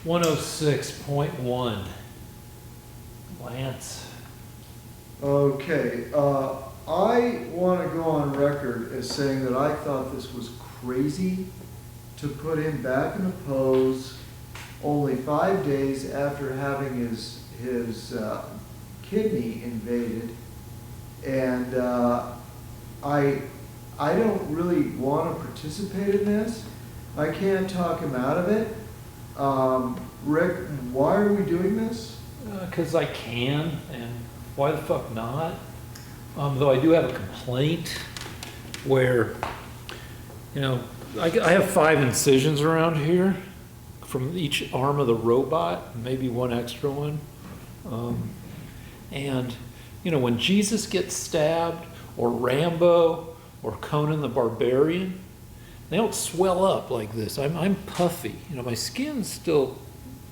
106.1. Lance. Okay, I want to go on record as saying that I thought this was crazy to put him back in a pose only 5 days after having his kidney invaded. And I don't really want to participate in this. I can't talk him out of it. Rick, why are we doing this? Because I can, and why the fuck not? Though I do have a complaint where, you know, I have 5 incisions around here from each arm of the robot, maybe one extra one. And, you know, when Jesus gets stabbed, or Rambo, or Conan the Barbarian, they don't swell up like this. I'm puffy. You know, my skin's still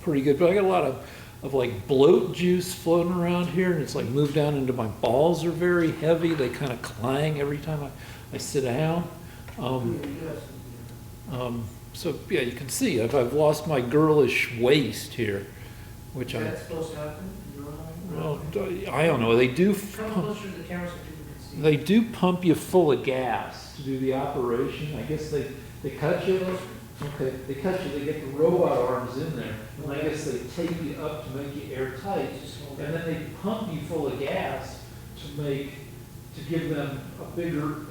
pretty good, but I got a lot of like bloat juice floating around here, and it's like moved down into my balls are very heavy. They kind of clang every time I sit down. So yeah, you can see I've lost my girlish waist here, which Is that supposed to happen? well, I don't know. They do. Come closer to the camera so people can see. They do pump you full of gas to do the operation. I guess they cut you. Okay, they cut you. They get the robot arms in there, and I guess they tape you up to make you airtight, and then they pump you full of gas to give them a bigger,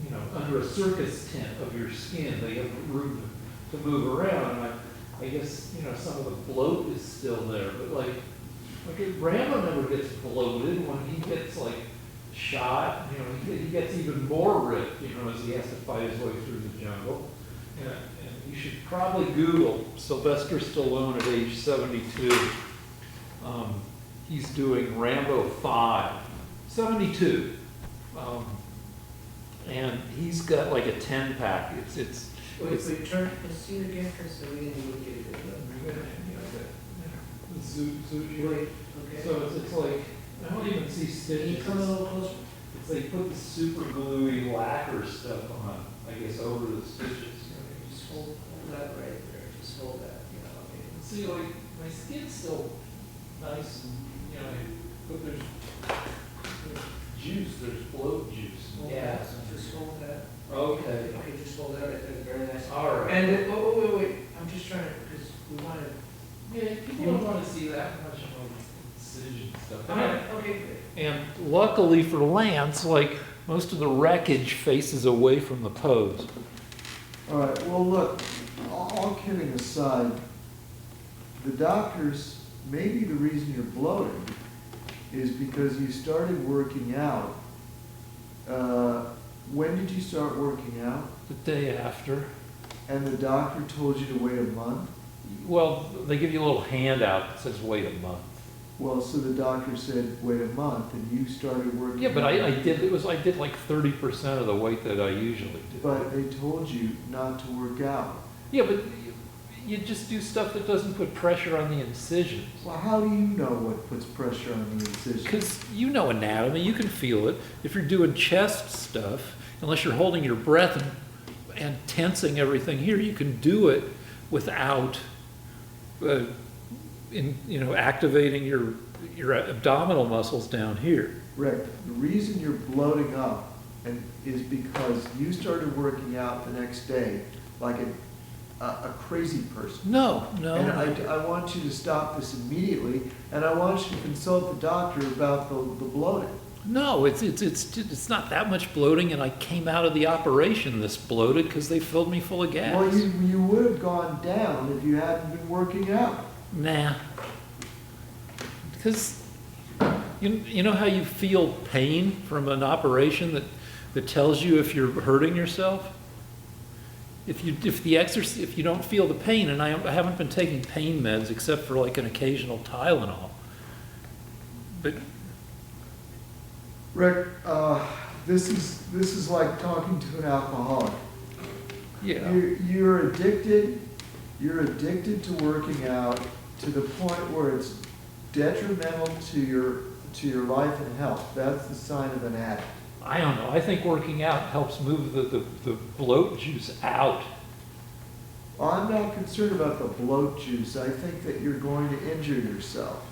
you know, under a circus tent of your skin. They have room to move around. And I guess, you know, some of the bloat is still there, but like Rambo never gets bloated when he gets like shot. You know, he gets even more ripped, you know, as he has to fight his way through the jungle. And you should probably Google Sylvester Stallone at age 72. He's doing Rambo 5, 72. And he's got like a 10-pack. It's Wait, turn, let's see it again, because we didn't even get it. Wait, okay. So it's like, I don't even see Can stitches. you come a little closer? It's they put the super gluey lacquer stuff on, I guess, over the stitches. Just hold that right there, just hold that, okay. See, like, my skin's still nice and, you know, but there's juice, there's bloat juice. Yeah, so just hold that. Okay. Okay, just hold that right there, very nice. All right. And, wait, I'm just trying to, because we want to. Yeah, people don't want to see that much of like incision stuff. Okay, good. And luckily for Lance, like, most of the wreckage faces away from the pose. All right, well, look, all kidding aside, the doctors, maybe the reason you're bloating is because you started working out. When did you start working out? The day after. And the doctor told you to wait a month? Well, they give you a little handout that says wait a month. Well, so the doctor said wait a month, and you started working. Yeah, but out. I did like 30% of the weight that I usually do. But they told you not to work out. Yeah, but you just do stuff that doesn't put pressure on the incisions. Well, how do you know what puts pressure on the incision? Because you know anatomy, you can feel it. If you're doing chest stuff, unless you're holding your breath and tensing everything here, you can do it without, activating your abdominal muscles down here. Rick, the reason you're bloating up is because you started working out the next day like a crazy person. No. And I want you to stop this immediately, and I want you to consult the doctor about the bloating. No, it's not that much bloating, and I came out of the operation this bloated because they filled me full of gas. Well, you would have gone down if you hadn't been working out. Nah. Because you know how you feel pain from an operation that tells you if you're hurting yourself? If you don't feel the pain, and I haven't been taking pain meds except for like an occasional Tylenol. But Rick, this is like talking to an alcoholic. yeah. You're addicted. You're addicted to working out to the point where it's detrimental to your life and health. That's the sign of an addict. I don't know. I think working out helps move the bloat juice out. I'm not concerned about the bloat juice. I think that you're going to injure yourself.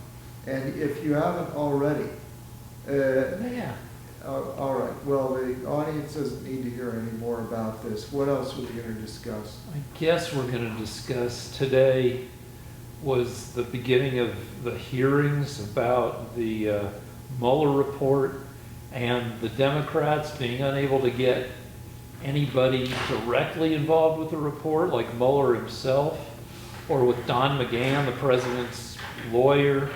And if you haven't already, Yeah. all right, well, the audience doesn't need to hear any more about this. What else are we going to discuss? I guess we're going to discuss today was the beginning of the hearings about the Mueller report and the Democrats being unable to get anybody directly involved with the report, like Mueller himself, or with Don McGahn, the president's lawyer,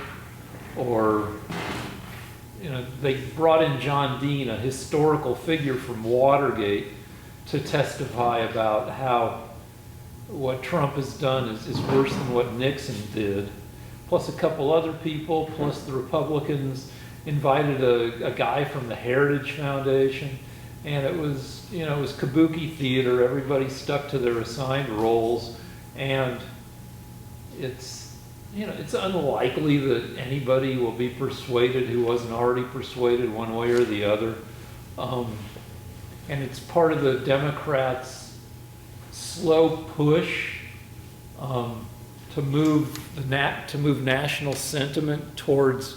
or, you know, they brought in John Dean, a historical figure from Watergate, to testify about how what Trump has done is worse than what Nixon did, plus a couple other people, plus the Republicans invited a guy from the Heritage Foundation, and it was, you know, it was kabuki theater. Everybody stuck to their assigned roles, and it's, you know, it's unlikely that anybody will be persuaded who wasn't already persuaded one way or the other. And it's part of the Democrats' slow push to move national sentiment towards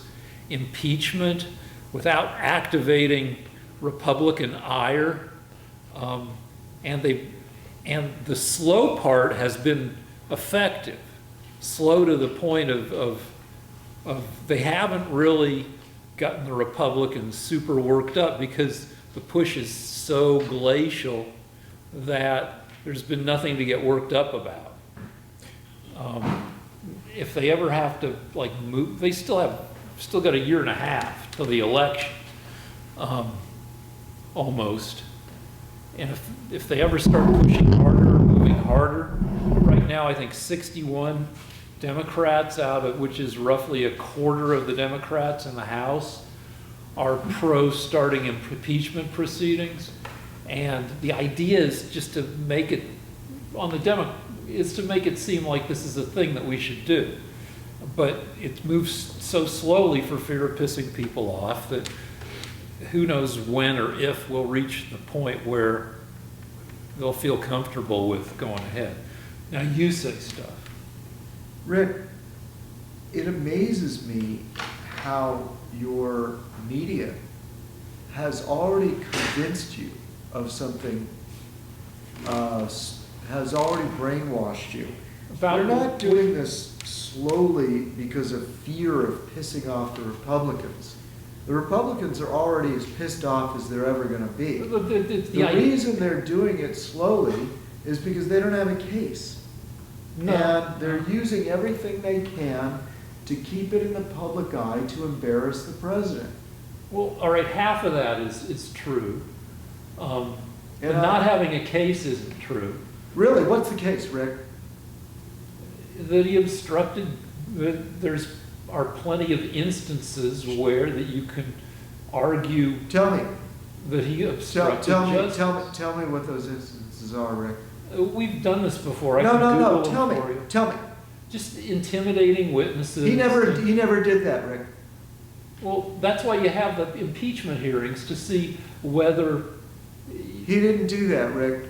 impeachment without activating Republican ire, and the slow part has been effective. Slow to the point of they haven't really gotten the Republicans super worked up because the push is so glacial that there's been nothing to get worked up about. If they ever have to like move, they still got a year and a half till the election, almost. And if they ever start pushing harder or moving harder, right now I think 61 Democrats out of, which is roughly a quarter of the Democrats in the House, are pro starting impeachment proceedings. And the idea is just to make it, is to make it seem like this is a thing that we should do. But it moves so slowly for fear of pissing people off that who knows when or if we'll reach the point where they'll feel comfortable with going ahead. Now you say stuff. Rick, it amazes me how your media has already convinced you of something, has already brainwashed you. They're not doing this slowly because of fear of pissing off the Republicans. The Republicans are already as pissed off as they're ever going to be. The reason they're doing it slowly is because they don't have a case. No. And they're using everything they can to keep it in the public eye to embarrass the president. Well, all right, half of that is true. But not having a case isn't true. Really? What's the case, Rick? That he obstructed, are plenty of instances where that you can argue. Tell me. That he obstructed justice. Tell me what those instances are, Rick. We've done this before. No. Tell me. Just intimidating witnesses. He never did that, Rick. Well, that's why you have the impeachment hearings, to see whether. He didn't do that, Rick.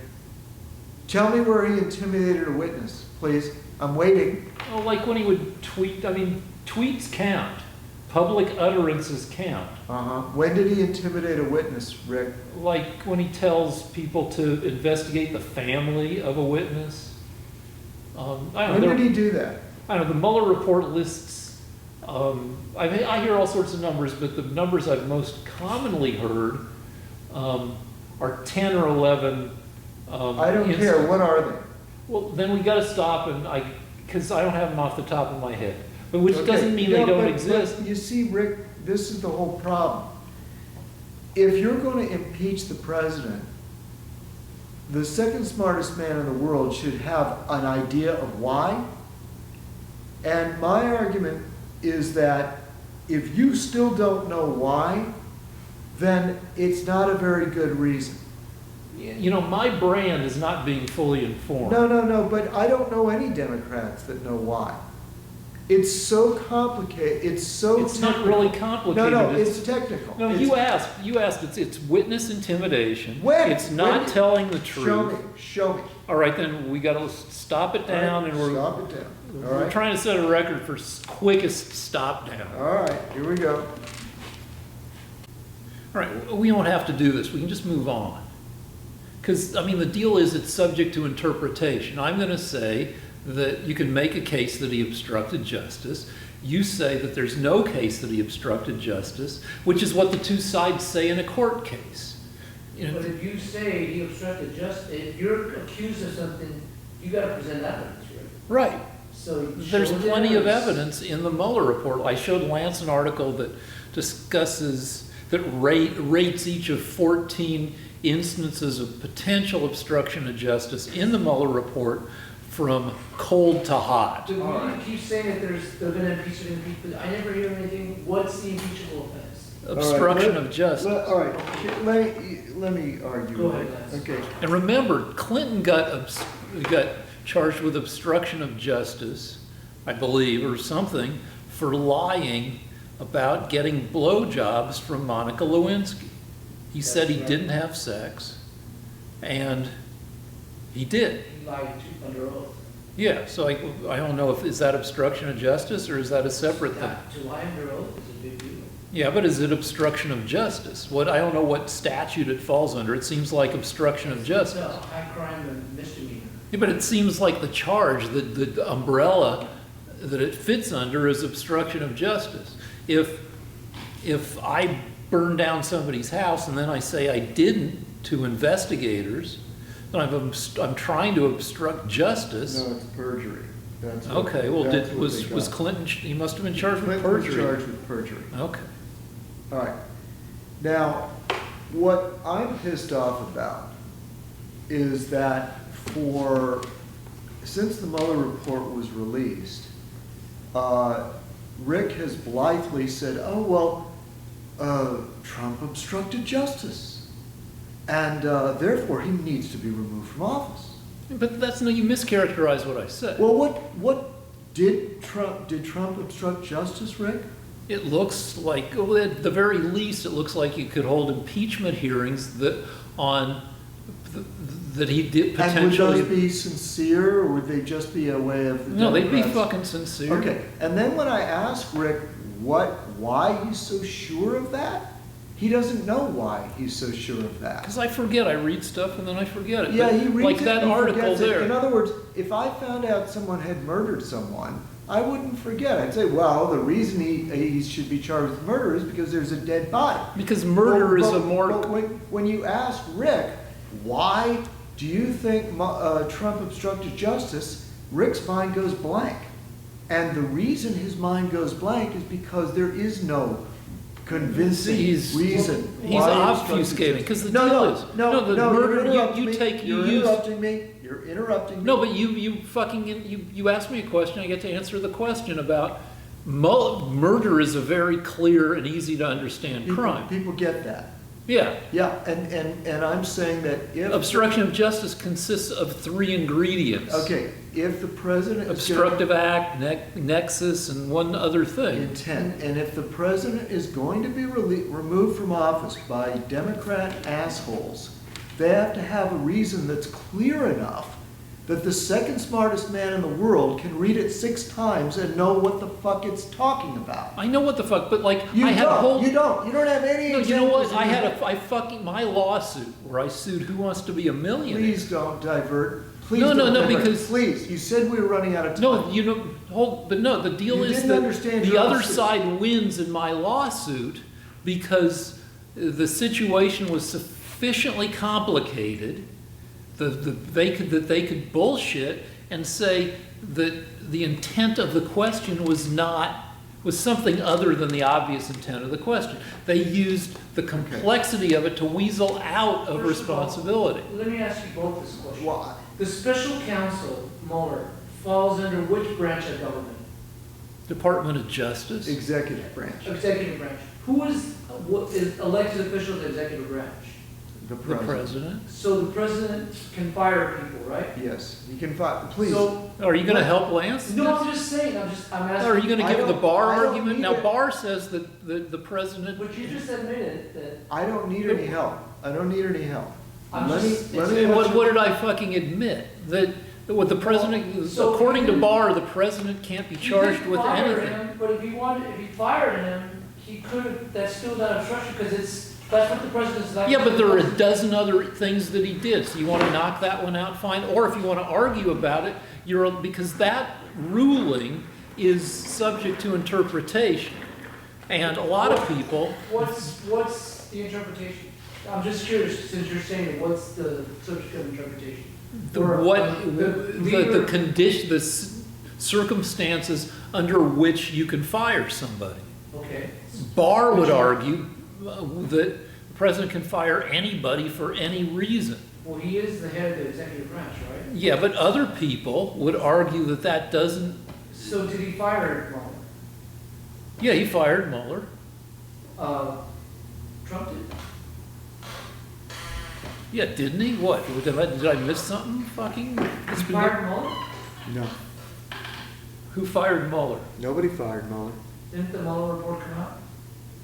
Tell me where he intimidated a witness, please. I'm waiting. Oh, like when he would tweet. I mean, tweets count. Public utterances count. When did he intimidate a witness, Rick? Like when he tells people to investigate the family of a witness. When did he do that? I don't know. The Mueller report lists. I hear all sorts of numbers, but the numbers I've most commonly heard are 10 or 11. I don't care. What are they? Well, then we got to stop because I don't have them off the top of my head. But which doesn't mean they don't exist. But you see, Rick, this is the whole problem. If you're going to impeach the president, the second smartest man in the world should have an idea of why. And my argument is that if you still don't know why, then it's not a very good reason. You know, my brand is not being fully informed. No, but I don't know any Democrats that know why. It's so complicated, It's not really complicated. No, it's technical. No, you asked, it's witness intimidation. When? It's not When? telling the truth. Show me. All right, then we gotta stop it down and Stop it down, all we're right? trying to set a record for quickest stop down. All right, here we go. All right, we don't have to do this, we can just move on. Because, I mean, the deal is it's subject to interpretation. I'm gonna say that you can make a case that he obstructed justice. You say that there's no case that he obstructed justice, which is what the two sides say in a court case. You know, But if you say he obstructed justice, if you're accused of something, you gotta present evidence, right? right. So There's show the plenty of evidence in the Mueller report. I showed Lance an article that discusses, that rates each of 14 instances of potential obstruction of justice in the Mueller report from cold to hot. But you keep saying that they're gonna impeach it, but I never hear anything. What's the impeachable offense? Obstruction of justice. All right, let me argue. Go ahead, Lance. Okay. And remember, Clinton got charged with obstruction of justice, I believe, or something, for lying about getting blowjobs from Monica Lewinsky. He said he didn't have sex, and he did. He lied under oath. Yeah, so I don't know if, is that obstruction of justice or is that a separate thing? To lie under oath is a big deal. Yeah, but is it obstruction of justice? I don't know what statute it falls under. It seems like obstruction of It's justice. a high crime and misdemeanor. Yeah, but it seems like the charge, the umbrella that it fits under is obstruction of justice. If I burn down somebody's house and then I say I didn't to investigators, then I'm trying to obstruct justice. No, it's perjury. That's what- Okay, well, that's what was they got. Clinton, he must have been charged with Clinton was perjury. charged with perjury. Okay. All right. Now, what I'm pissed off about is that since the Mueller report was released, Rick has blithely said, oh, well, Trump obstructed justice, and therefore he needs to be removed from office. But you mischaracterized what I said. Well, what did Trump obstruct justice, Rick? It looks like, well, at the very least, it looks like you could hold impeachment hearings that he did potentially. And would those be sincere, or would they just be a way of the No, they'd be Democrats? fucking sincere. Okay, and then when I ask Rick why he's so sure of that, he doesn't know why he's so sure of that. Because I forget, I read stuff and then I forget it. Yeah, But he reads like it that and he article forgets it. there. In other words, if I found out someone had murdered someone, I wouldn't forget. I'd say, well, the reason he should be charged with murder is because there's a dead body. Because murder is a more. But when you ask Rick, why do you think Trump obstructed justice, Rick's mind goes blank. And the reason his mind goes blank is because there is no convincing reason. He's why he obstructed obfuscating. justice. Because the deal is the murder You're interrupting me. You're interrupting me. No, but you asked me a question. I get to answer the question about murder is a very clear and easy to understand crime. People get that. Yeah. Yeah, and I'm saying that if Obstruction of justice consists of 3 ingredients. okay, if the president Obstructive act, nexus, and one other thing. intent, and if the president is going to be removed from office by Democrat assholes, they have to have a reason that's clear enough that the second smartest man in the world can read it 6 times and know what the fuck it's talking about. I know what the fuck, but like You I had a whole. You don't have any. No, you know what? examples in My lawsuit where I sued Who Wants to Be a Millionaire. Please don't divert. Please No, don't divert. because- please, you said we were running out of time. No, but no, the deal You is didn't that understand the your other lawsuit. side wins in my lawsuit because the situation was sufficiently complicated that they could bullshit and say that the intent of the question was something other than the obvious intent of the question. They used the complexity of it to weasel out of First of all, responsibility. Let me ask you both this question. Why? The special counsel, Mueller, falls under which branch of government? Department of Justice. Executive branch. Executive branch. Who is elected official of the executive branch? The The president. president. So the president can fire people, right? Yes, you can please. So, Are you gonna help Lance? no, I'm just saying, I'm asking. Are you gonna I give the don't- Barr I don't argument? need Now, it. Barr says that the president, But you just admitted that, I don't need any help. I don't need any help. I'm Let just- me, let me. and what did I fucking admit? That what the president, So according to he- Barr, the president can't be he charged did with fire anything. him, but if he fired him, he could have, that's still not obstruction, because that's what the president's like. Yeah, but there are a dozen other things that he did, so you wanna knock that one out, fine, or if you wanna argue about it, because that ruling is subject to interpretation. And a lot of people, What's the interpretation? I'm just curious, since you're saying it, what's the subject of interpretation? the condition, circumstances under which you can fire somebody. Okay. Barr would argue that the president can fire anybody for any reason. Well, he is the head of the executive branch, right? Yeah, but other people would argue that that doesn't, So did he fire Mueller? yeah, he fired Mueller. Trump did? Yeah, didn't he? What, did I miss something fucking? He fired Mueller? No, Who fired Mueller? nobody fired Mueller. Didn't the Mueller report come out?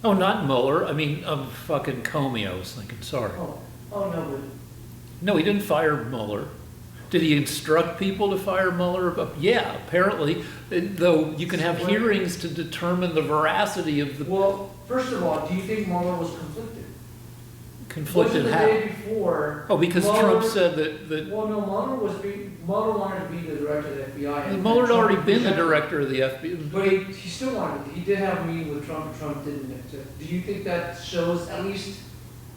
Oh, not Mueller, I mean, fucking Comey, I was thinking, sorry. Oh, no, but No, he didn't fire Mueller. Did he instruct people to fire Mueller? Yeah, apparently, though you can have hearings to determine the veracity of the well, first of all, do you think Mueller was conflicted? conflicted Wasn't the how. day before? Oh, because Mueller- Trump said that Well, no, Mueller wanted to be the director of the FBI. and Mueller had Trump already been the rejected it. director of the FBI. But he still wanted, he did have a meeting with Trump, Trump didn't accept. Do you think that shows at least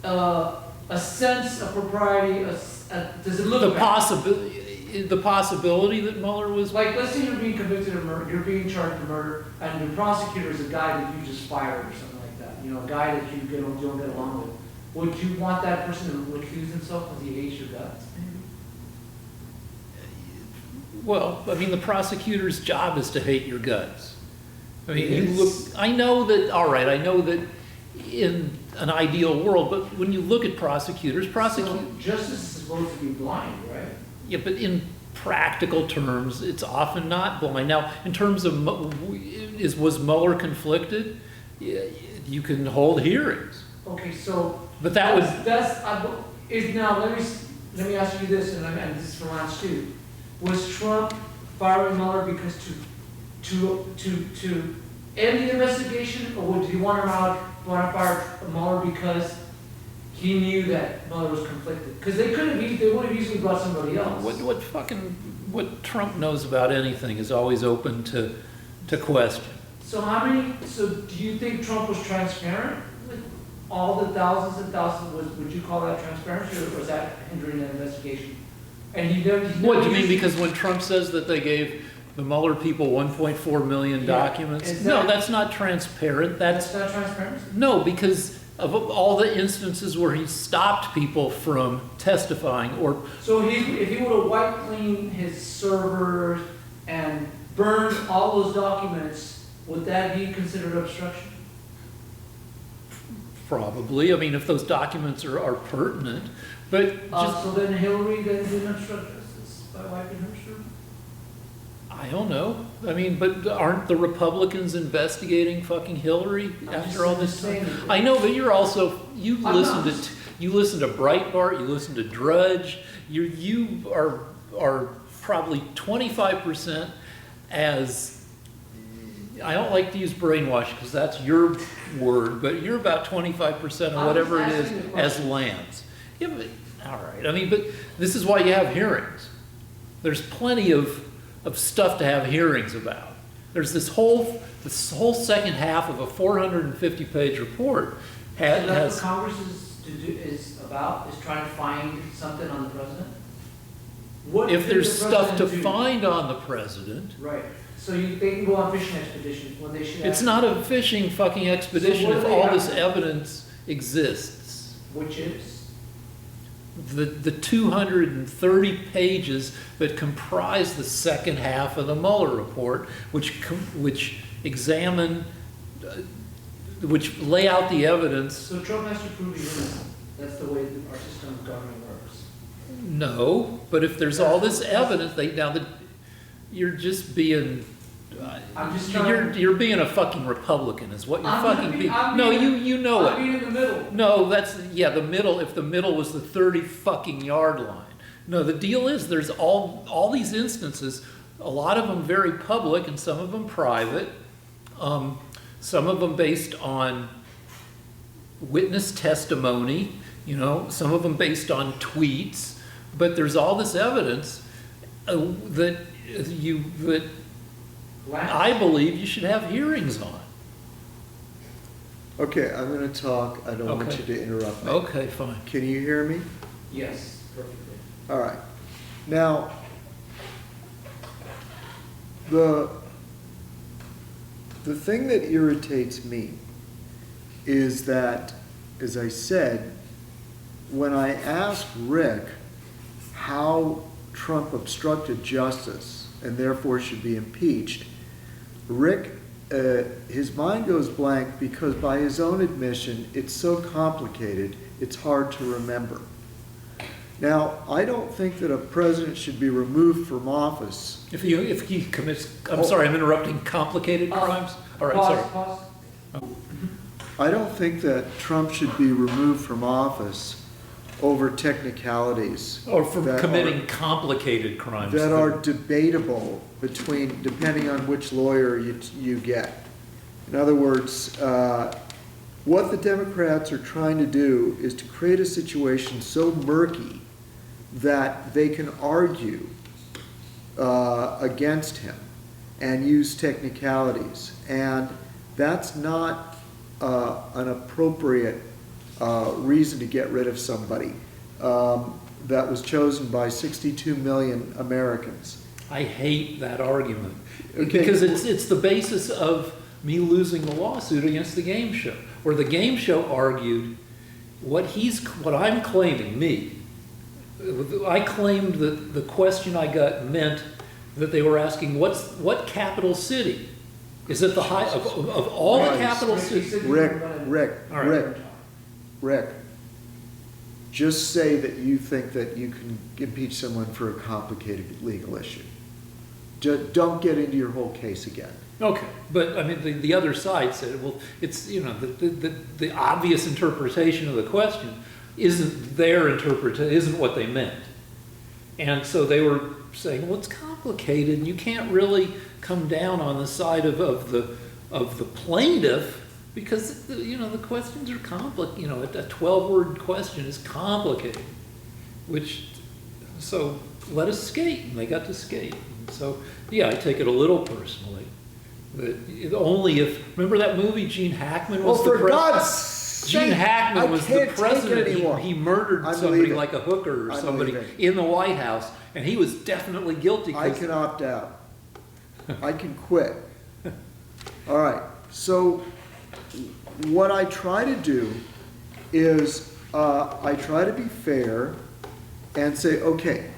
a sense of propriety, does it look The possibility that Mueller was, like, let's say you're being convicted of murder, you're being charged with murder, and the prosecutor is a guy that you just fired or something like that, you know, a guy that you don't get along with. Would you want that person to recuse himself because he hates your guts? well, I mean, the prosecutor's job is to hate your guts. I mean, you It look, is. I know that, all right, I know that in an ideal world, but when you look at prosecutors, So justice is supposed to be blind, right? yeah, but in practical terms, it's often not blind. Now, in terms of, was Mueller conflicted? Yeah, you can hold hearings, Okay, so. but that would, Now, let me ask you this, and this is for Lance too. Was Trump firing Mueller because to end the investigation, or did he want to fire Mueller because he knew that Mueller was conflicted? Because they would have easily brought somebody else. what Trump knows about anything is always open to question. So do you think Trump was transparent with all the thousands and thousands? Would you call that transparency, or was that hindering the investigation? And he never. What do you mean? Because when Trump says that they gave the Mueller people 1.4 million Yeah. documents, Is no, that- that's not transparent. That's not transparency? No, because of all the instances where he stopped people from testifying, or So if he would have wiped clean his servers and burned all those documents, would that be considered obstruction? probably, I mean, if those documents are pertinent, but just, So then Hillary then didn't obstruct justice by wiping her server? I don't know. I mean, but aren't the Republicans investigating fucking Hillary after all this time? I know, but you're also, you I'm listen not. to Breitbart, you listen to Drudge, you are probably 25% as, I don't like to use brainwash because that's your word, but you're about 25% of whatever it is as lambs. Yeah, but, all right, I mean, but this is why you have hearings. There's plenty of stuff to have hearings about. There's this whole second half of a 450-page report So that's what has, Congress is about, is trying to find something on the president? What if did there's the stuff to president do? find on the president, Right, so they can go on fishing expeditions when they should. it's not a fishing fucking expedition So what if do they all have this to- evidence exists. Which is? The 230 pages that comprise the second half of the Mueller report, which examine, which lay out the evidence. So Trump has to prove he's innocent. That's the way that our system of government works. No, but if there's all this evidence, you're just being, I'm just trying. you're being a fucking Republican is what you're I'm gonna fucking be- being. I'm No, being- you know I'm it. being in the middle. No, the middle, if the middle was the 30 fucking yard line. No, the deal is there's all these instances, a lot of them very public and some of them private, some of them based on witness testimony, some of them based on tweets, but there's all this evidence that I believe you should have hearings on. Okay, I'm gonna talk, I don't want Okay. you to interrupt me. Okay, fine. Can you hear me? Yes, perfectly. All right. Now, the thing that irritates me is that, as I said, when I asked Rick how Trump obstructed justice and therefore should be impeached, Rick, his mind goes blank because by his own admission, it's so complicated, it's hard to remember. Now, I don't think that a president should be removed from office. If he commits, I'm sorry, I'm interrupting, complicated crimes? All right, sorry. Pause. I don't think that Trump should be removed from office over technicalities. Or for that committing complicated crimes. That are debatable depending on which lawyer you get. In other words, what the Democrats are trying to do is to create a situation so murky that they can argue against him and use technicalities. And that's not an appropriate reason to get rid of somebody that was chosen by 62 million Americans. I hate that argument. Okay. Because it's the basis of me losing the lawsuit against the game show, where the game show argued what I'm claiming, I claimed that the question I got meant that they were asking what capital city is at the high of all the capital cities. Rick, just say that you think that you can impeach someone for a complicated legal issue. Don't get into your whole case again. Okay, but I mean, the other side said, well, it's, the obvious interpretation of the question isn't their interpretation, isn't what they meant. And so they were saying, well, it's complicated, and you can't really come down on the side of the plaintiff because, the questions are complicated. A 12-word question is complicated, so let us skate, and they got to skate. So, yeah, I take it a little personally. But only if, remember that movie, Gene Hackman was the president? God's sake, Gene Hackman was the president. He murdered somebody like a hooker or somebody in the White House, and he was definitely guilty. I can opt out. I can quit. All right. So what I try to do is I try to be fair and say, okay,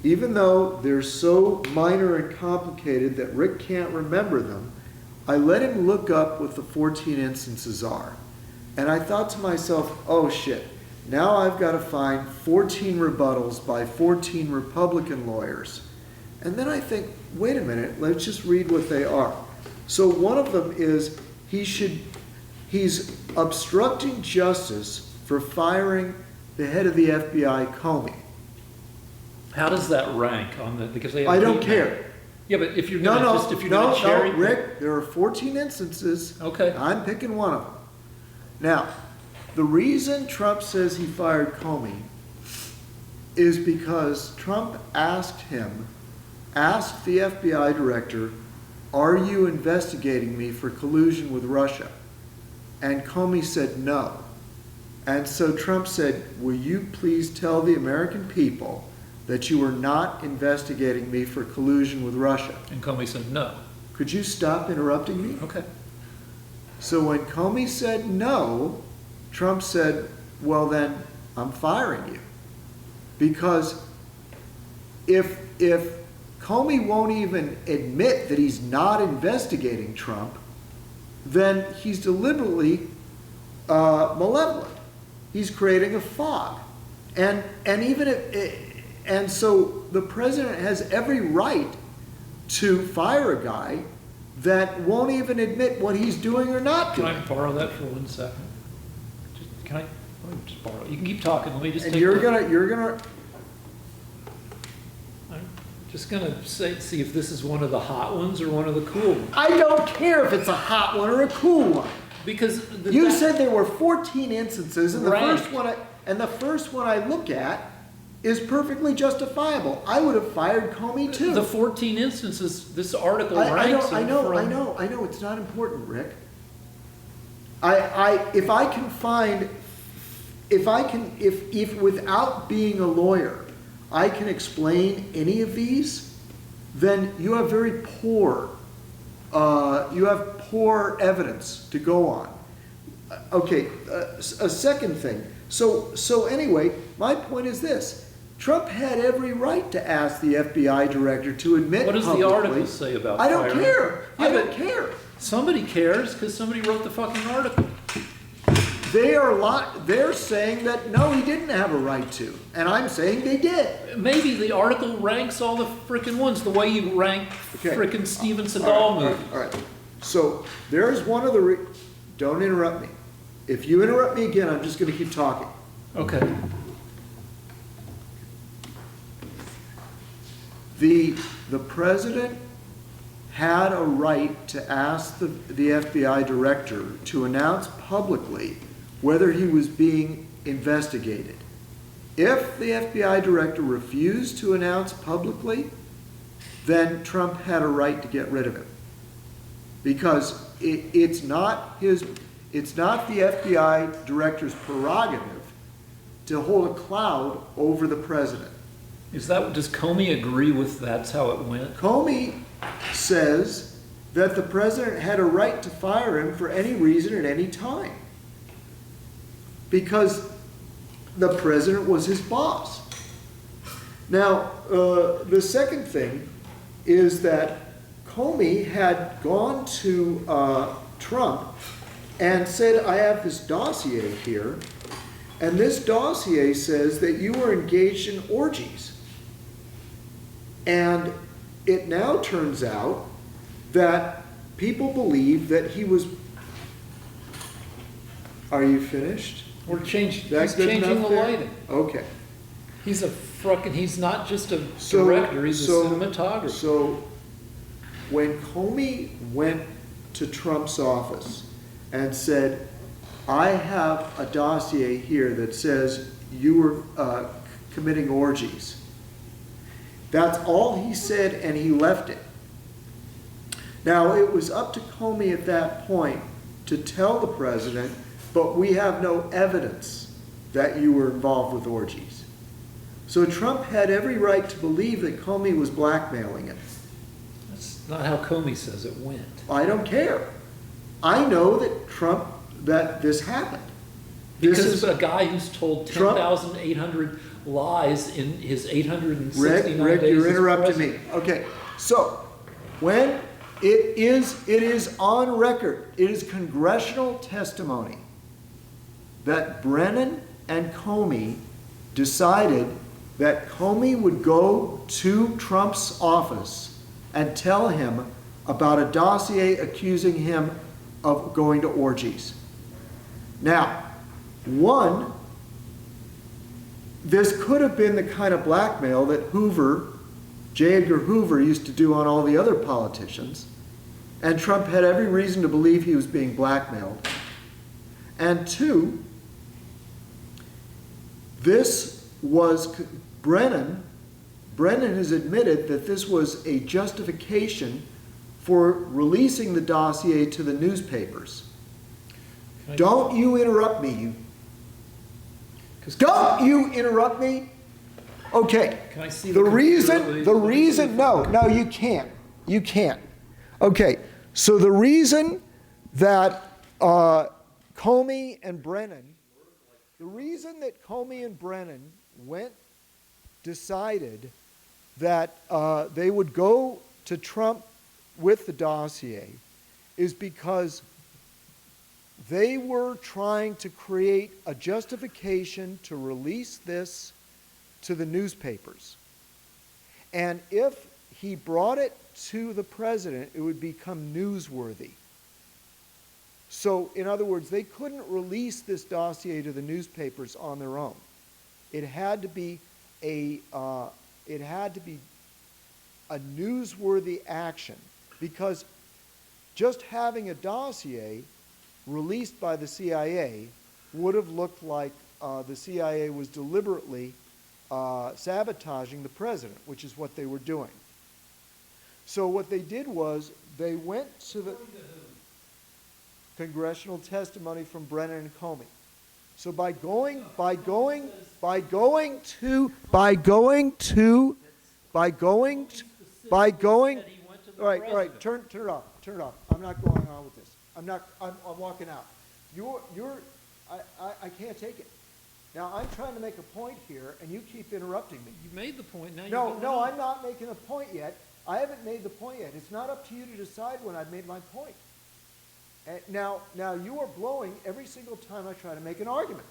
even though they're so minor and complicated that Rick can't remember them, I let him look up what the 14 instances are. And I thought to myself, oh shit, now I've got to find 14 rebuttals by 14 Republican lawyers. And then I think, wait a minute, let's just read what they are. So one of them is he's obstructing justice for firing the head of the FBI, Comey. How does that rank on the? Because they. I don't care. Yeah, but if you're gonna cherry. Rick, there are 14 instances. Okay. I'm picking one of them. Now, the reason Trump says he fired Comey is because Trump asked the FBI director, "Are you investigating me for collusion with Russia?" And Comey said no. And so Trump said, "Will you please tell the American people that you are not investigating me for collusion with Russia?" And Comey said no. Could you stop interrupting me? Okay. So when Comey said no, Trump said, well then, I'm firing you. Because if Comey won't even admit that he's not investigating Trump, then he's deliberately malevolent. he's creating a fog. And even if, and so the president has every right to fire a guy that won't even admit what he's doing or not Can doing. I borrow that for 1 second? Can I, let me just borrow it. You can keep talking, let me just And take you're a- gonna, I'm just gonna see if this is one of the hot ones or one of the cool ones. I don't care if it's a hot one or a cool one. Because You said there were 14 instances, and the Right. first one I look at is perfectly justifiable. I would have fired Comey too. the 14 instances, this article I ranks know, them from. I know, it's not important, Rick. If I can find, if without being a lawyer, I can explain any of these, then you have very poor, evidence to go on. Okay, a second thing. So anyway, my point is this. Trump had every right to ask the FBI director to admit What does the publicly- article say about I don't firing? care. Yeah, I don't but- care. Somebody cares because somebody wrote the fucking article. They're saying that no, he didn't have a right to, and I'm saying they did. Maybe the article ranks all the frickin' ones the way you rank Okay. frickin' Steven Seagal All right, movies. all right. So there's one of the. Don't interrupt me. If you interrupt me again, I'm just going to keep talking. Okay. The president had a right to ask the FBI director to announce publicly whether he was being investigated. If the FBI director refused to announce publicly, then Trump had a right to get rid of him. Because it's not the FBI director's prerogative to hold a cloud over the president. Does Comey agree with that's how it went? Comey says that the president had a right to fire him for any reason at any time. Because the president was his boss. Now, the second thing is that Comey had gone to Trump and said, I have this dossier here, and this dossier says that you were engaged in orgies. And it now turns out that people believe that he was. Are you finished? We're changing. That's He's good changing enough the there? lighting. Okay. He's not just a So- director, he's so- a cinematographer. So when Comey went to Trump's office and said, I have a dossier here that says you were committing orgies. That's all he said, and he left it. Now, it was up to Comey at that point to tell the president, but we have no evidence that you were involved with orgies. So Trump had every right to believe that Comey was blackmailing him. That's not how Comey says it went. I don't care. I know that this happened. This Because is a guy who's told Trump- 10,800 lies in his 869 Rick, days you're as interrupting me. president. Okay, so when it is on record, it is congressional testimony that Brennan and Comey decided that Comey would go to Trump's office and tell him about a dossier accusing him of going to orgies. Now, one, this could have been the kind of blackmail that J. Edgar Hoover used to do on all the other politicians, and Trump had every reason to believe he was being blackmailed. And two, this was Brennan has admitted that this was a justification for releasing the dossier to the newspapers. Don't you interrupt me, Don't you interrupt me? Okay. Can I see The computer? reason, no, you can't. You can't. Okay, so the reason that Comey and Brennan decided that they would go to Trump with the dossier is because They were trying to create a justification to release this to the newspapers. And if he brought it to the president, it would become newsworthy. So, in other words, they couldn't release this dossier to the newspapers on their own. It had to be a newsworthy action, because just having a dossier released by the CIA would have looked like the CIA was deliberately sabotaging the president, which is what they were doing. So what they did was they went to the congressional testimony from Brennan and Comey. So by going all right, turn it off. I'm not going on with this. I'm walking out. I can't take it. Now, I'm trying to make a point here, and you keep interrupting me. You made the point, now you're No, going no, on. I'm not making a point yet. I haven't made the point yet. It's not up to you to decide when I've made my point. Now you are blowing every single time I try to make an argument.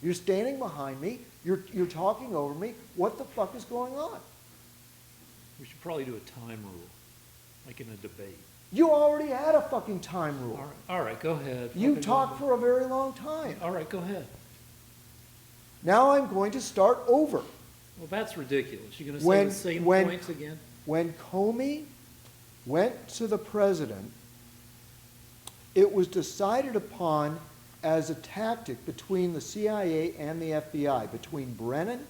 You're standing behind me. You're talking over me. What the fuck is going on? We should probably do a time rule, like in a debate. You already had a fucking time rule. All right, go ahead. You Fucking talked go for a very long time. ahead. All right, go ahead. Now I'm going to start over. Well, that's ridiculous. You're going to say the same points again? When Comey went to the president, it was decided upon as a tactic between the CIA and the FBI, between Brennan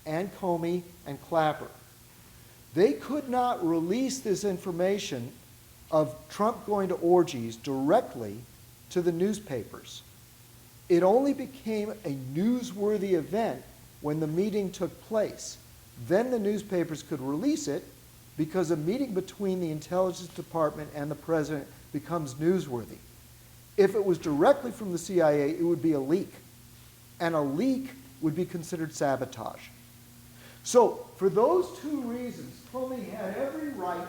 and Comey and Clapper. They could not release this information of Trump going to orgies directly to the newspapers. It only became a newsworthy event when the meeting took place. Then the newspapers could release it because a meeting between the intelligence department and the president becomes newsworthy. If it was directly from the CIA, it would be a leak. And a leak would be considered sabotage. So, for those two reasons, Comey had every right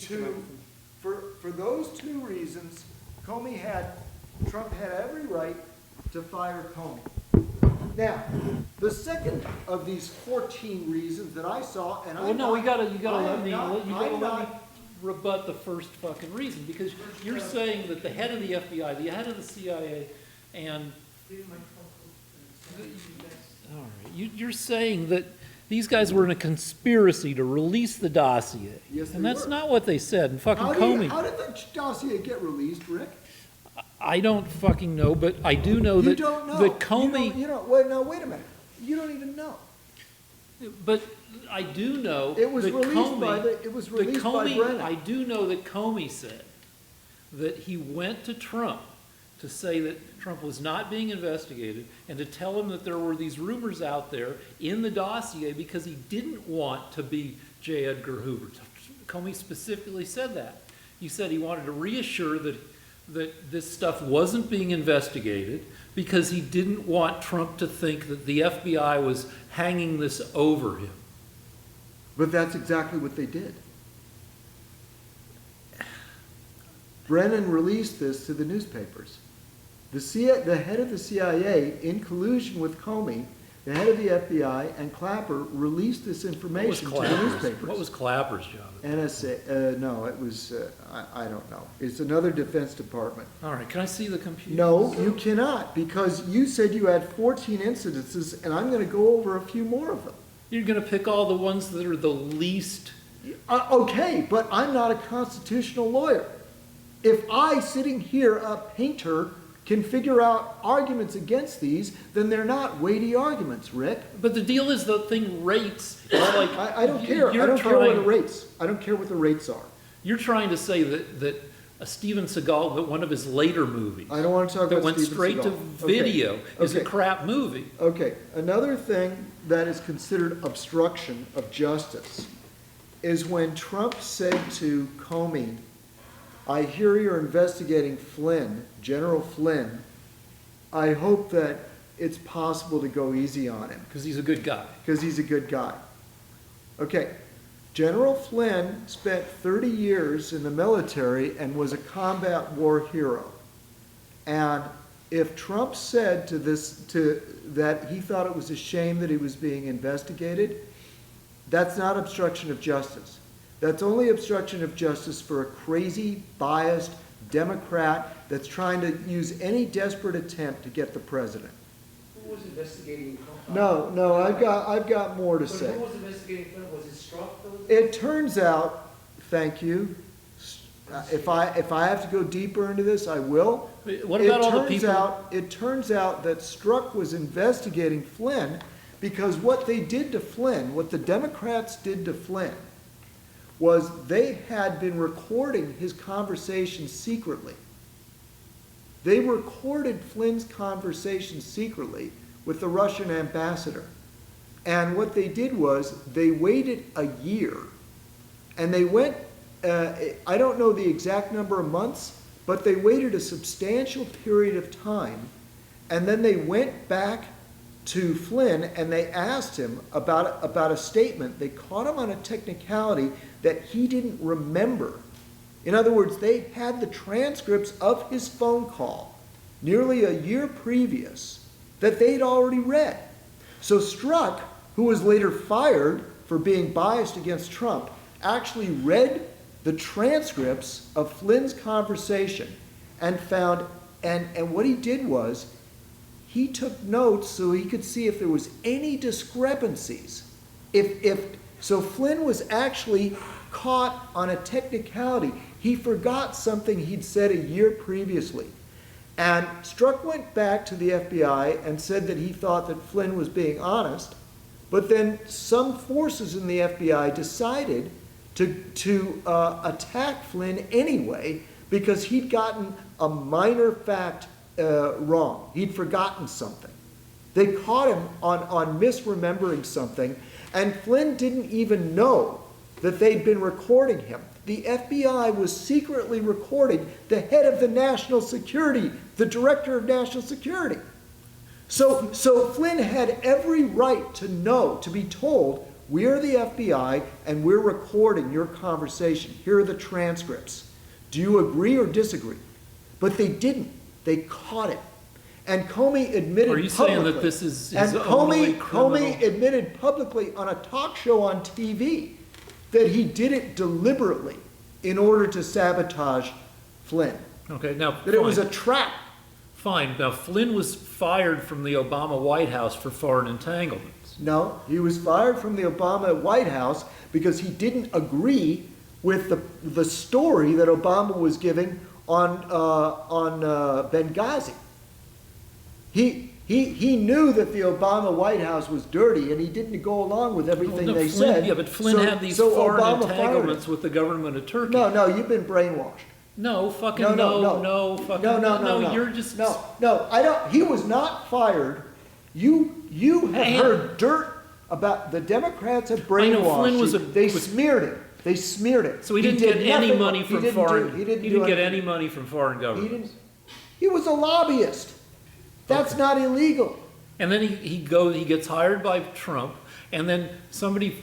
to, for those two reasons, Trump had every right to fire Comey. Now, the second of these 14 reasons that I saw, and Well, no, you gotta let me I'm rebut the first fucking reason, because you're saying that the head of the FBI, the head of the CIA, and all right, you're saying that these guys were in a conspiracy to release the dossier. Yes, they and that's were. not what they said. And fucking how Comey. How did the dossier get released, Rick? I don't fucking know, but I do know You that don't know. that Comey. Well, no, wait a minute. You don't even know. But I do know It was that released Comey, by the. It was released that Comey, by Brennan. I do know that Comey said that he went to Trump to say that Trump was not being investigated and to tell him that there were these rumors out there in the dossier because he didn't want to be J. Edgar Hoover. Comey specifically said that. He said he wanted to reassure that this stuff wasn't being investigated because he didn't want Trump to think that the FBI was hanging this over him. But that's exactly what they did. Brennan released this to the newspapers. The head of the CIA, in collusion with Comey, the head of the FBI, and Clapper released this information to the newspapers. What was Clapper's job? NSA, no, it was, I don't know. It's another Defense Department. All right, can I see the computer? No, you cannot, because you said you had 14 incidences, and I'm going to go over a few more of them. You're going to pick all the ones that are the least. Okay, but I'm not a constitutional lawyer. If I, sitting here, a painter, can figure out arguments against these, then they're not weighty arguments, Rick. But the deal is the thing rates. It's like I don't care. I don't care what the rates. I don't care what the rates are. You're trying to say that a Steven Seagal, that one of his later movies, I don't want to talk that about went Steven straight to Seagal. video, is a Okay. crap movie. Okay, another thing that is considered obstruction of justice is when Trump said to Comey, I hear you're investigating Flynn, General Flynn. I hope that it's possible to go easy on him. Because he's a good guy. Because he's a good guy. Okay, General Flynn spent 30 years in the military and was a combat war hero. And if Trump said that he thought it was a shame that he was being investigated, that's not obstruction of justice. That's only obstruction of justice for a crazy, biased Democrat that's trying to use any desperate attempt to get the president. Who was investigating Trump? No, I've got more to But say. who was investigating Trump? Was it Strzok? It turns out, thank you, if I have to go deeper into this, I will. What about all the people? It turns out that Strzok was investigating Flynn because what they did to Flynn, what the Democrats did to Flynn, was they had been recording his conversations secretly. They recorded Flynn's conversation secretly with the Russian ambassador. And what they did was they waited a year, and they went, I don't know the exact number of months, but they waited a substantial period of time, and then they went back to Flynn and they asked him about a statement. They caught him on a technicality that he didn't remember. In other words, they had the transcripts of his phone call nearly a year previous that they'd already read. So Strzok, who was later fired for being biased against Trump, actually read the transcripts of Flynn's conversation and found, and what he did was, he took notes so he could see if there was any discrepancies. So Flynn was actually caught on a technicality. He forgot something he'd said a year previously. And Strzok went back to the FBI and said that he thought that Flynn was being honest, but then some forces in the FBI decided to attack Flynn anyway because he'd gotten a minor fact wrong. He'd forgotten something. They caught him on misremembering something, and Flynn didn't even know that they'd been recording him. The FBI was secretly recording the head of the national security, the director of national security. So Flynn had every right to know, to be told, we're the FBI and we're recording your conversation. Here are the transcripts. Do you agree or disagree? But they didn't. They caught it. And Comey admitted publicly. Are you saying that this is his and only criminal? Comey admitted publicly on a talk show on TV that he did it deliberately in order to sabotage Flynn. Okay, now That it was a trap. Fine. Now Flynn was fired from the Obama White House for foreign entanglements. No, he was fired from the Obama White House because he didn't agree with the story that Obama was giving on Benghazi. He knew that the Obama White House was dirty, and he didn't go along with everything they said. Yeah, but Flynn had these foreign Obama entanglements with the government of Turkey. No, you've been brainwashed. No, fucking No. no, you're just... No, I don't. He was not fired. You have heard dirt about the Democrats have brainwashed. Flynn was you. They smeared it. They smeared it. So he didn't get any nothing- money from foreign... He didn't get any money from foreign governments. He was a lobbyist. That's not illegal. And then he gets hired by Trump, and then somebody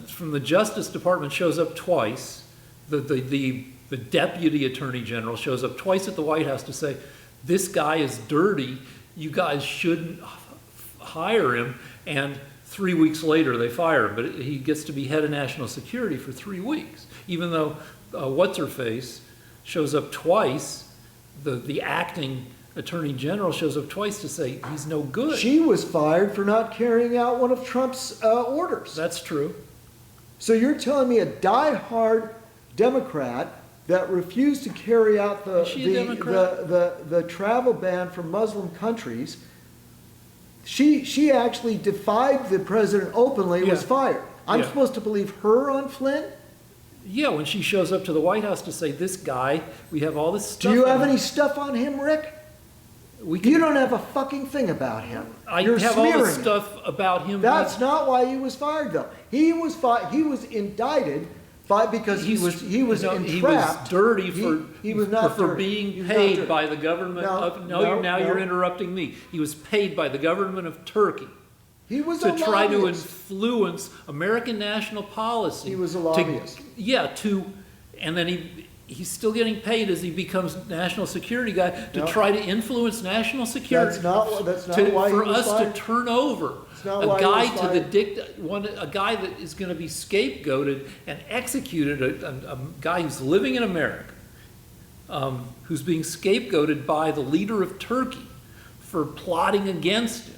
from the Justice Department shows up twice. The deputy attorney general shows up twice at the White House to say, this guy is dirty, you guys shouldn't hire him. And 3 weeks later they fire him, but he gets to be head of national security for 3 weeks, even though what's-her-face shows up twice. The acting attorney general shows up twice to say he's no good. She was fired for not carrying out one of Trump's orders. That's true. So you're telling me a die-hard Democrat that refused to carry out the travel ban from Muslim countries, she actually defied the president openly and was fired. I'm supposed to believe her on Flynn? Yeah, when she shows up to the White House to say, this guy, we have all this stuff. Do you have any stuff on him, Rick? You don't have a fucking thing about him. You're have all this stuff about him. That's not why he was fired, though. He was indicted because he was entrapped. He was dirty he was not for dirty. being paid by the government of... You're interrupting me. He was paid by the government of Turkey. He was to try to influence American national policy. He was a lobbyist. And then he's still getting paid as he becomes national security guy to No. try to influence national security. That's not why he For was us fired. to turn over That's not a why he guy was to the fired. a guy that is going to be scapegoated and executed, a guy who's living in America, who's being scapegoated by the leader of Turkey for plotting against him.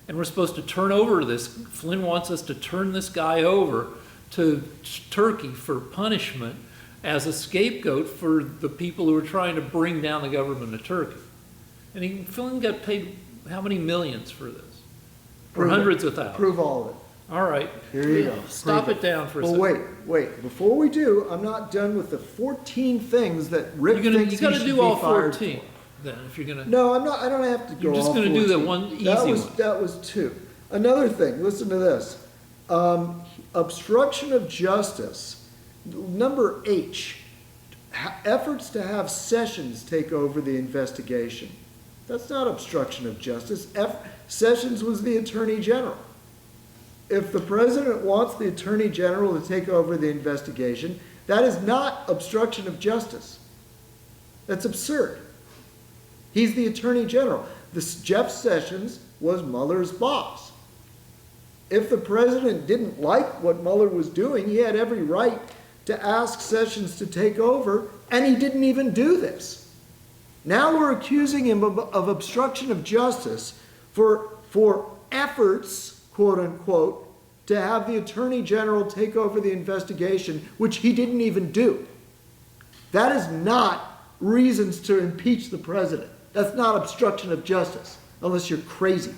And we're supposed to turn over this. Flynn wants us to turn this guy over to Turkey for punishment as a scapegoat for the people who are trying to bring down the government of Turkey. And Flynn got paid how many millions for this? For Prove it. hundreds of thousands. Prove all of it. All right. Here you go. Stop Prove it down for a Well, second. wait. Before we do, I'm not done with the 14 things that Rick You thinks he got to should do be all fired 14 for. then, if you're going to. No, I'm not. I don't have to go. You're just all gonna do the 14. one easy one. That was 2. Another thing. Listen to this. Obstruction of justice. Number H. Efforts to have Sessions take over the investigation. That's not obstruction of justice. Sessions was the Attorney General. If the president wants the Attorney General to take over the investigation, that is not obstruction of justice. That's absurd. He's the Attorney General. Jeff Sessions was Mueller's boss. If the president didn't like what Mueller was doing, he had every right to ask Sessions to take over, and he didn't even do this. Now we're accusing him of obstruction of justice for efforts, quote unquote, to have the Attorney General take over the investigation, which he didn't even do. That is not reasons to impeach the president. That's not obstruction of justice, unless you're crazy.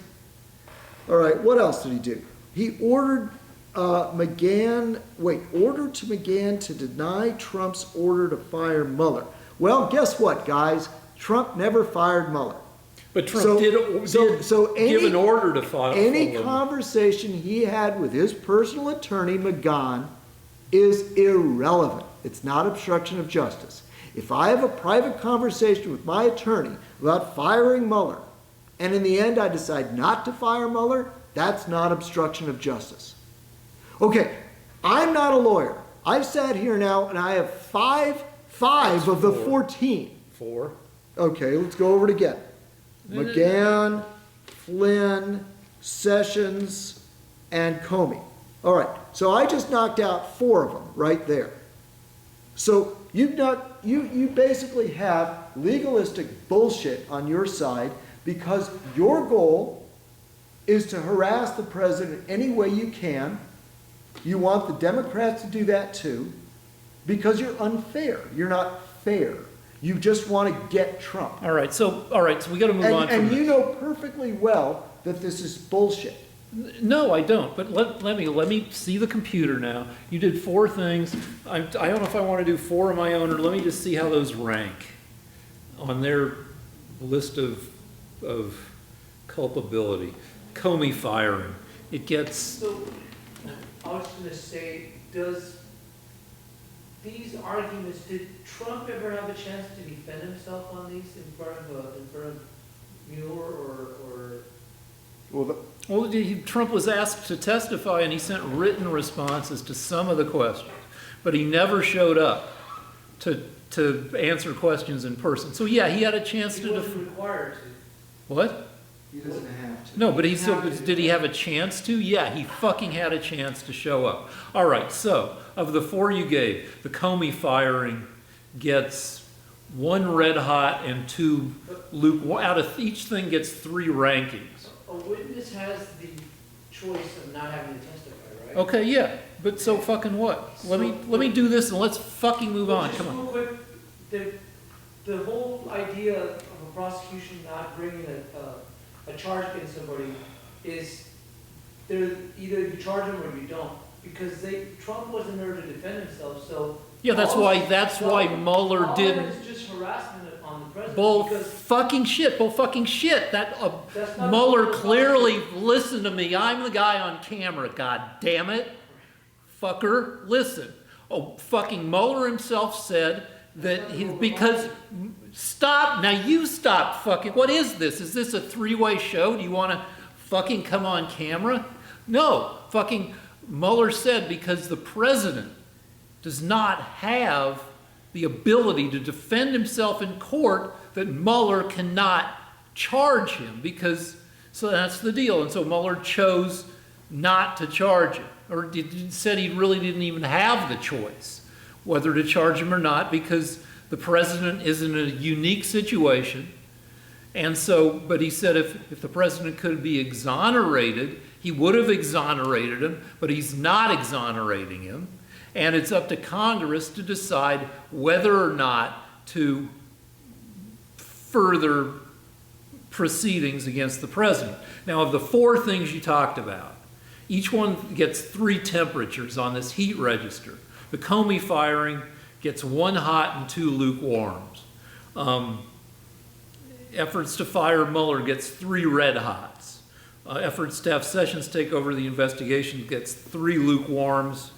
All right, what else did he do? He ordered ordered to McGahn to deny Trump's order to fire Mueller. Well, guess what, guys? Trump never fired Mueller. But Trump did give an order to fire. Any conversation he had with his personal attorney, McGahn, is irrelevant. It's not obstruction of justice. If I have a private conversation with my attorney about firing Mueller, and in the end I decide not to fire Mueller, that's not obstruction of justice. Okay, I'm not a lawyer. I've sat here now and I have five of the 14. 4. Okay, let's go over it again. McGahn, Flynn, Sessions, and Comey. All right, so I just knocked out 4 of them right there. So you basically have legalistic bullshit on your side because your goal is to harass the president any way you can. You want the Democrats to do that too because you're unfair. You're not fair. You just want to get Trump. All right, so we got to move on from And this. you know perfectly well that this is bullshit. No, I don't. But let me see the computer now. You did 4 things. I don't know if I want to do 4 of my own, or let me just see how those rank on their list of culpability. Comey firing. It gets. So, I was going to say, these arguments, did Trump ever have a chance to defend himself on these in front of Mueller or? Well, Trump was asked to testify, and he sent written responses to some of the questions, but he never showed up to answer questions in person. So yeah, he had a chance He wasn't required to. What? he doesn't have to. No, but he still, did he have a chance to? Yeah, he fucking had a chance to show up. All right, so of the 4 you gave, the Comey firing gets 1 red hot and 2 lukewarm. Out of each thing gets 3 rankings. A witness has the choice of not having to testify, right? Okay, yeah, but so fucking what? Let me do this and let's fucking move on. Just Come on. real quick, the whole idea of a prosecution not bringing a charge against somebody is either you charge them or you don't, because Trump wasn't there to defend himself, so. Yeah, that's why Mueller all didn't. It's just harassment on the president. Bull because fucking shit. That That's not Mueller the clearly listened to me. I'm the guy on camera. God damn it, fucker. Listen. Oh, fucking Mueller himself said that because stop now. You stop fucking. What is this? Is this a 3-way show? Do you want to fucking come on camera? No. Fucking Mueller said because the president does not have the ability to defend himself in court that Mueller cannot charge him because, so that's the deal. And so Mueller chose not to charge him, or said he really didn't even have the choice whether to charge him or not because the president is in a unique situation. And so, but he said if the president could be exonerated, he would have exonerated him, but he's not exonerating him. And it's up to Congress to decide whether or not to further proceedings against the president. Now, of the 4 things you talked about, each one gets 3 temperatures on this heat register. The Comey firing gets 1 hot and 2 lukewarms. Efforts to fire Mueller gets 3 red hots. Efforts to have Sessions take over the investigation gets 3 lukewarms.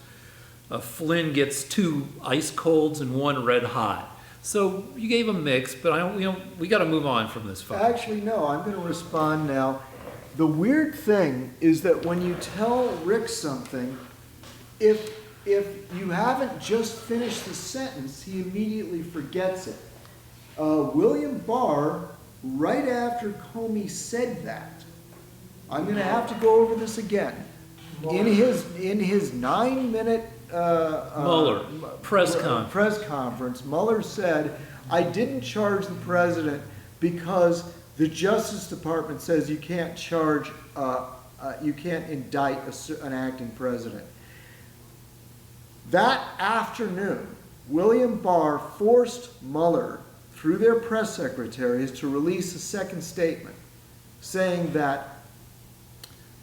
Flynn gets 2 ice colds and 1 red hot. So you gave a mix, but we got to move on from this fight. Actually, no, I'm going to respond now. The weird thing is that when you tell Rick something, if you haven't just finished the sentence, he immediately forgets it. William Barr, right after Comey said that, I'm going to have to go over this again. In his 9-minute Mueller press conference, Mueller said, "I didn't charge the president because the Justice Department says you can't charge, you can't indict an acting president." That afternoon, William Barr forced Mueller, through their press secretaries, to release a second statement saying that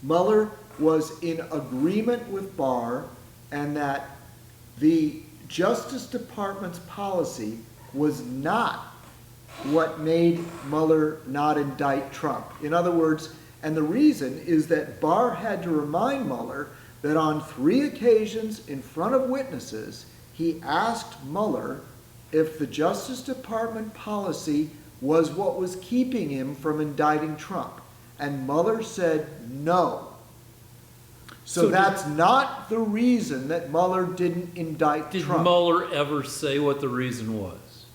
Mueller was in agreement with Barr and that the Justice Department's policy was not what made Mueller not indict Trump. In other words, and the reason is that Barr had to remind Mueller that on 3 occasions in front of witnesses, he asked Mueller if the Justice Department policy was what was keeping him from indicting Trump. And Mueller said no. So that's not the reason that Mueller didn't indict Trump. Did Mueller ever say what the reason was?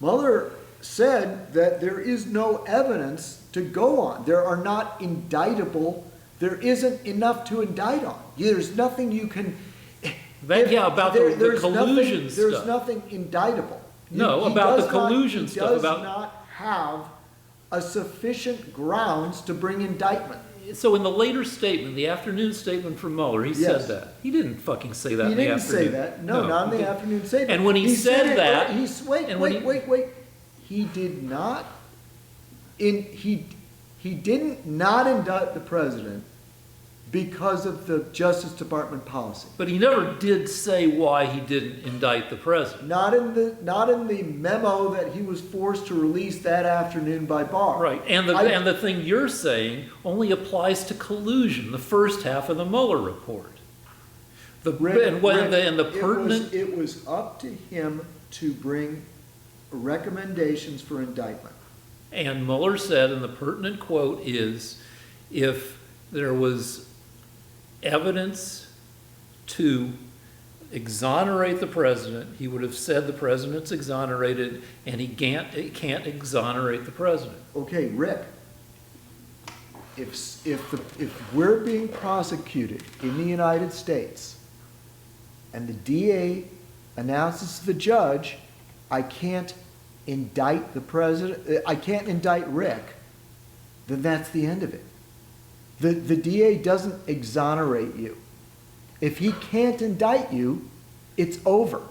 Mueller said that there is no evidence to go on. There are not indictable, there isn't enough to indict on. There's nothing you can... About the collusion stuff. There's nothing indictable. No, about the collusion stuff. He does not have a sufficient grounds to bring indictment. So in the later statement, the afternoon statement from Mueller, he said that. He didn't fucking say that in the afternoon. He didn't say that. No, not in the afternoon statement. And when he said that... Wait. He did not... He didn't not indict the president because of the Justice Department policy. But he never did say why he didn't indict the president. Not in the memo that he was forced to release that afternoon by Barr. Right, and the thing you're saying only applies to collusion, the first half of the Mueller report. It was up to him to bring recommendations for indictment. And Mueller said, and the pertinent quote is, if there was evidence to exonerate the president, he would have said the president's exonerated, and he can't exonerate the president. Okay, Rick, if we're being prosecuted in the United States and the DA announces to the judge, I can't indict the president, I can't indict Rick, then that's the end of it. The DA doesn't exonerate you. If he can't indict you, it's over.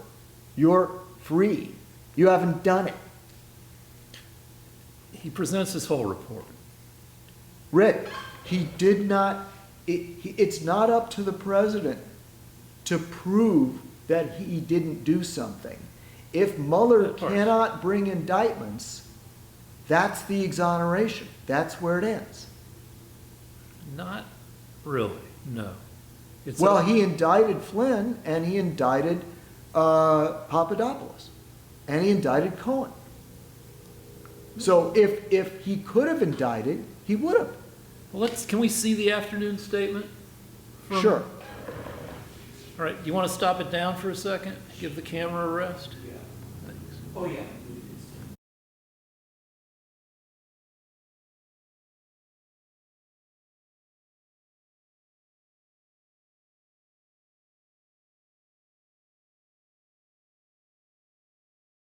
You're free. You haven't done it. He presents his whole report. Rick, he did not, it's not up to the president to prove that he didn't do something. If Mueller cannot bring indictments, that's the exoneration. That's where it ends. Not really, no. He indicted Flynn, and he indicted Papadopoulos, and he indicted Cohen. So if he could have indicted, he would have. Well, can we see the afternoon statement? Sure. All All right, do you want to stop it down for a second? Give the camera a rest? Yeah. Thanks. Oh, yeah.